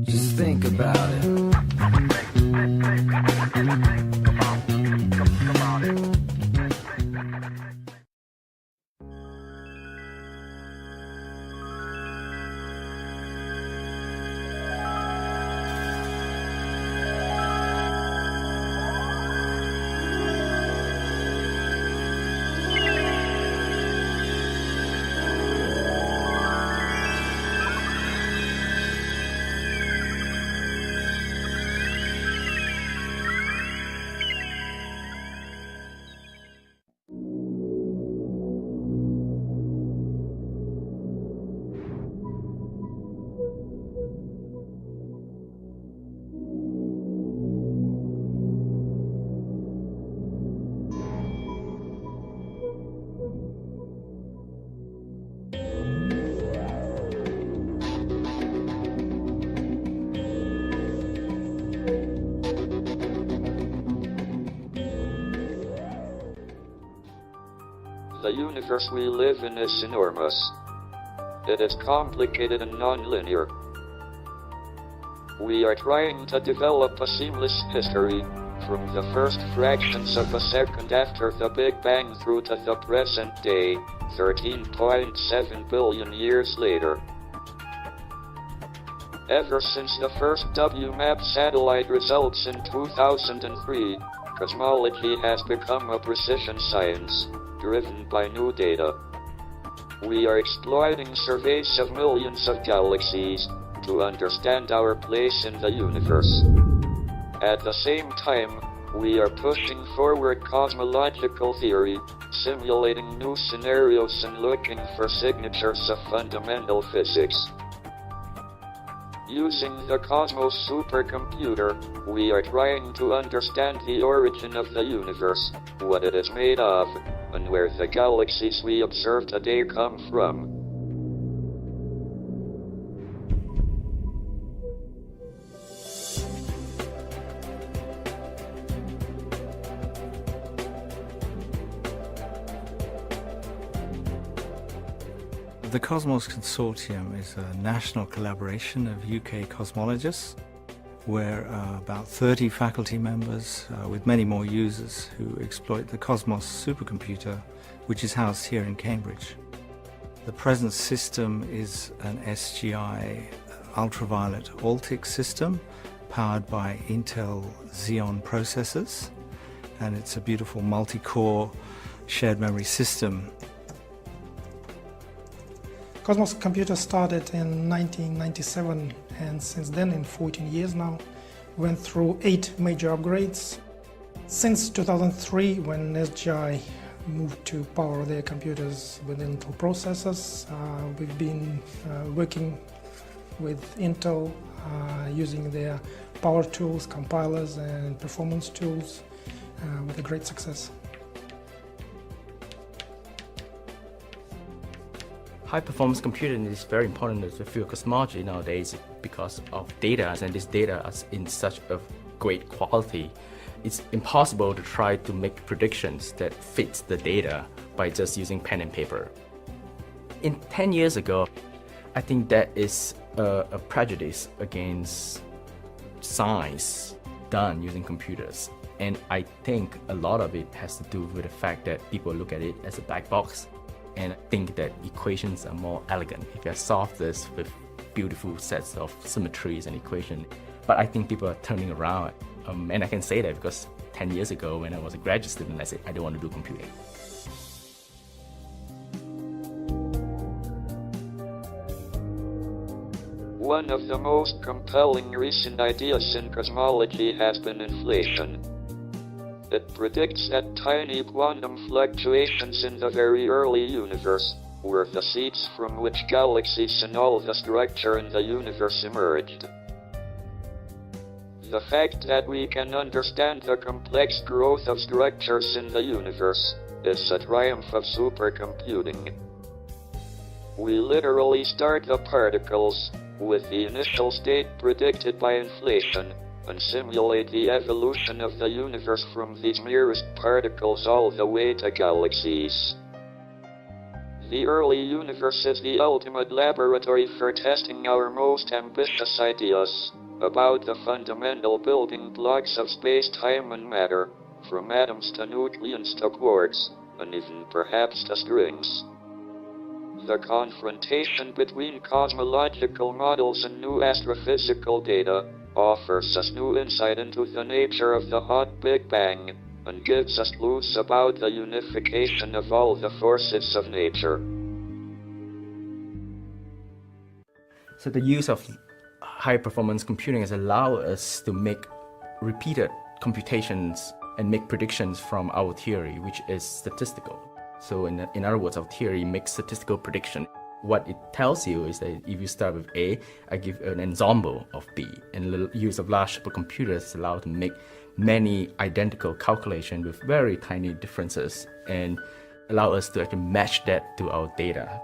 Just think about it. The universe we live in is enormous. It is complicated and non-linear. We are trying to develop a seamless history, from the first fractions of a second after the Big Bang through to the present day, 13.7 billion years later. Ever since the first WMAP satellite results in 2003, cosmology has become a precision science, driven by new data. We are exploiting surveys of millions of galaxies to understand our place in the universe. At the same time, we are pushing forward cosmological theory, simulating new scenarios and looking for signatures of fundamental physics. Using the Cosmos Supercomputer, we are trying to understand the origin of the universe, what it is made of, and where the galaxies we observe today come from. The Cosmos Consortium is a national collaboration of UK cosmologists. We're about 30 faculty members with many more users who exploit the Cosmos Supercomputer, which is housed here in Cambridge. The present system is an SGI ultraviolet Altiq system powered by Intel Xeon processors, and it's a beautiful multi-core shared memory system. Cosmos Computer started in 1997, and since then, in 14 years now, went through 8 major upgrades. Since 2003, when SGI moved to power their computers with Intel processors, we've been working with Intel using their power tools, compilers and performance tools with a great success. High-performance computing is very important in the field of cosmology nowadays because of data, and this data is in such a great quality. It's impossible to try to make predictions that fit the data by just using pen and paper. 10 years ago, I think that is a prejudice against science done using computers. And I think a lot of it has to do with the fact that people look at it as a black box and think that equations are more elegant if you solve this with beautiful sets of symmetries and equations. But I think people are turning around, and I can say that because 10 years ago when I was a graduate student, I said I don't want to do computing. One of the most compelling recent ideas in cosmology has been inflation. It predicts that tiny quantum fluctuations in the very early universe were the seeds from which galaxies and all the structure in the universe emerged. The fact that we can understand the complex growth of structures in the universe is a triumph of supercomputing. We literally start the particles with the initial state predicted by inflation, and simulate the evolution of the universe from these merest particles all the way to galaxies. The early universe is the ultimate laboratory for testing our most ambitious ideas about the fundamental building blocks of space-time and matter, from atoms to nucleons to quarks, and even perhaps to strings. The confrontation between cosmological models and new astrophysical data offers us new insight into the nature of the hot Big Bang and gives us clues about the unification of all the forces of nature. So the use of high-performance computing has allowed us to make repeated computations and make predictions from our theory, which is statistical. So in other words, our theory makes statistical prediction. What it tells you is that if you start with A, I give an ensemble of B. And the use of large supercomputers allows to make many identical calculations with very tiny differences and allow us to actually match that to our data.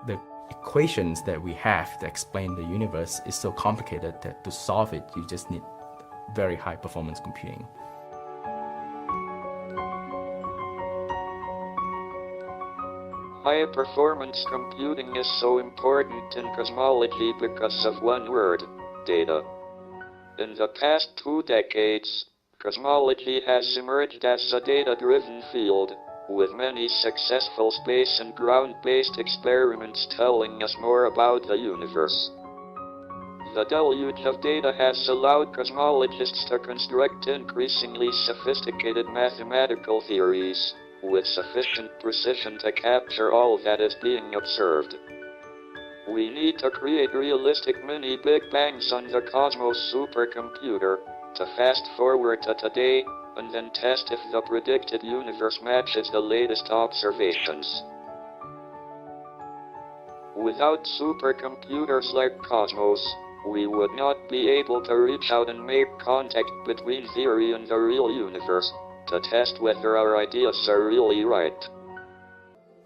The equations that we have to explain the universe is so complicated that to solve it, you just need very high performance computing. High-performance computing is so important in cosmology because of one word: data. In the past 2 decades, cosmology has emerged as a data-driven field, with many successful space and ground-based experiments telling us more about the universe. The deluge of data has allowed cosmologists to construct increasingly sophisticated mathematical theories, with sufficient precision to capture all that is being observed. We need to create realistic mini Big Bangs on the Cosmos supercomputer to fast forward to today, and then test if the predicted universe matches the latest observations. Without supercomputers like Cosmos, we would not be able to reach out and make contact between theory and the real universe, to test whether our ideas are really right.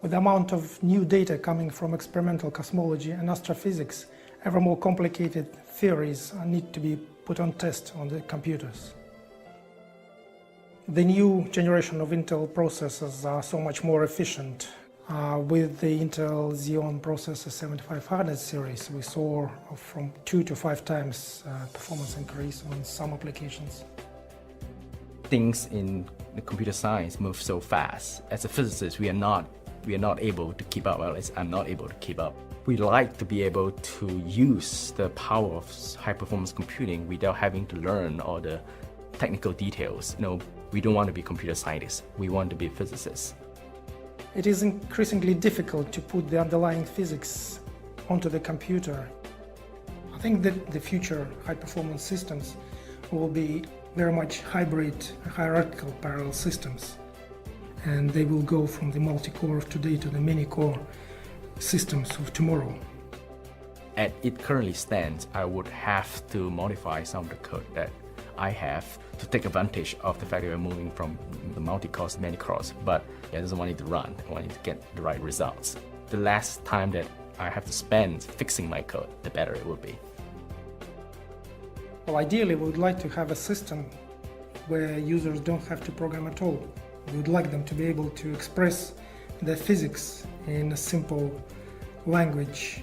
With the amount of new data coming from experimental cosmology and astrophysics, ever more complicated theories need to be put on test on the computers. The new generation of Intel processors are so much more efficient. With the Intel Xeon processor 7500 series, we saw from 2 to 5 times performance increase on some applications. Things in the computer science move so fast. As a physicist, we are not able to keep up. Well, I'm not able to keep up. We like to be able to use the power of high-performance computing without having to learn all the technical details. We don't want to be computer scientists. We want to be physicists. It is increasingly difficult to put the underlying physics onto the computer. I think that the future high-performance systems will be very much hybrid, hierarchical parallel systems. And they will go from the multi-core of today to the many-core systems of tomorrow. As it currently stands, I would have to modify some of the code that I have to take advantage of the fact that we're moving from the multi-core to many-cores, but I just want it to run. I want it to get the right results. The less time that I have to spend fixing my code, the better it will be. Well, ideally, we would like to have a system where users don't have to program at all. We would like them to be able to express their physics in a simple language.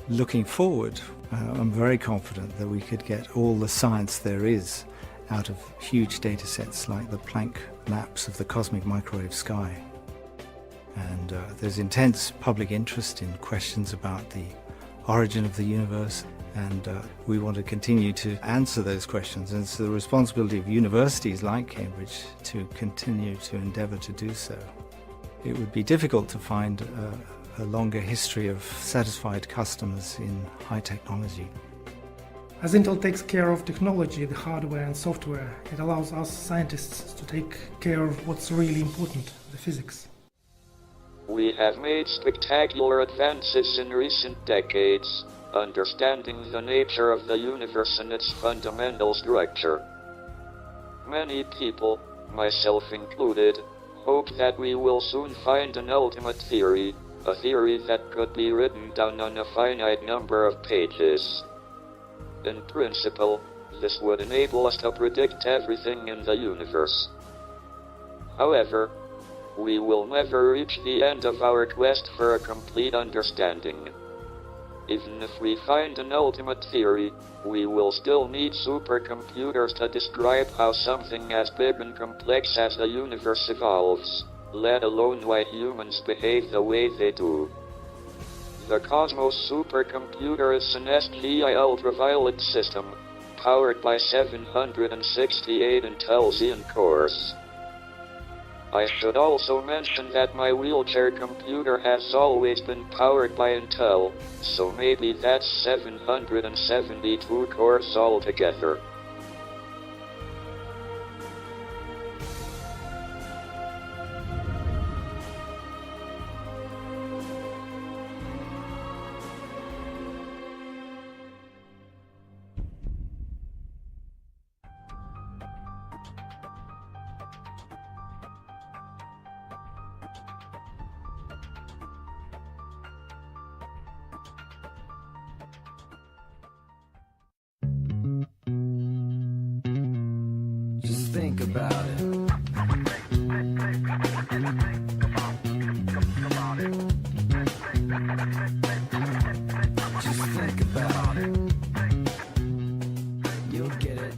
Looking forward, I'm very confident that we could get all the science there is out of huge data sets like the Planck maps of the cosmic microwave sky. And there's intense public interest in questions about the origin of the universe, and we want to continue to answer those questions. And it's the responsibility of universities like Cambridge to continue to endeavour to do so. It would be difficult to find a longer history of satisfied customers in high technology. As Intel takes care of technology, the hardware and software, it allows us scientists to take care of what's really important, the physics. We have made spectacular advances in recent decades, understanding the nature of the universe and its fundamental structure. Many people, myself included, hope that we will soon find an ultimate theory, a theory that could be written down on a finite number of pages. In principle, this would enable us to predict everything in the universe. However, we will never reach the end of our quest for a complete understanding. Even if we find an ultimate theory, we will still need supercomputers to describe how something as big and complex as the universe evolves, let alone why humans behave the way they do. The Cosmos supercomputer is an SGI ultraviolet system, powered by 768 Intel Xeon cores. I should also mention that my wheelchair computer has always been powered by Intel, so maybe that's 772 cores altogether. Just think about it. Just think about it. You'll get it.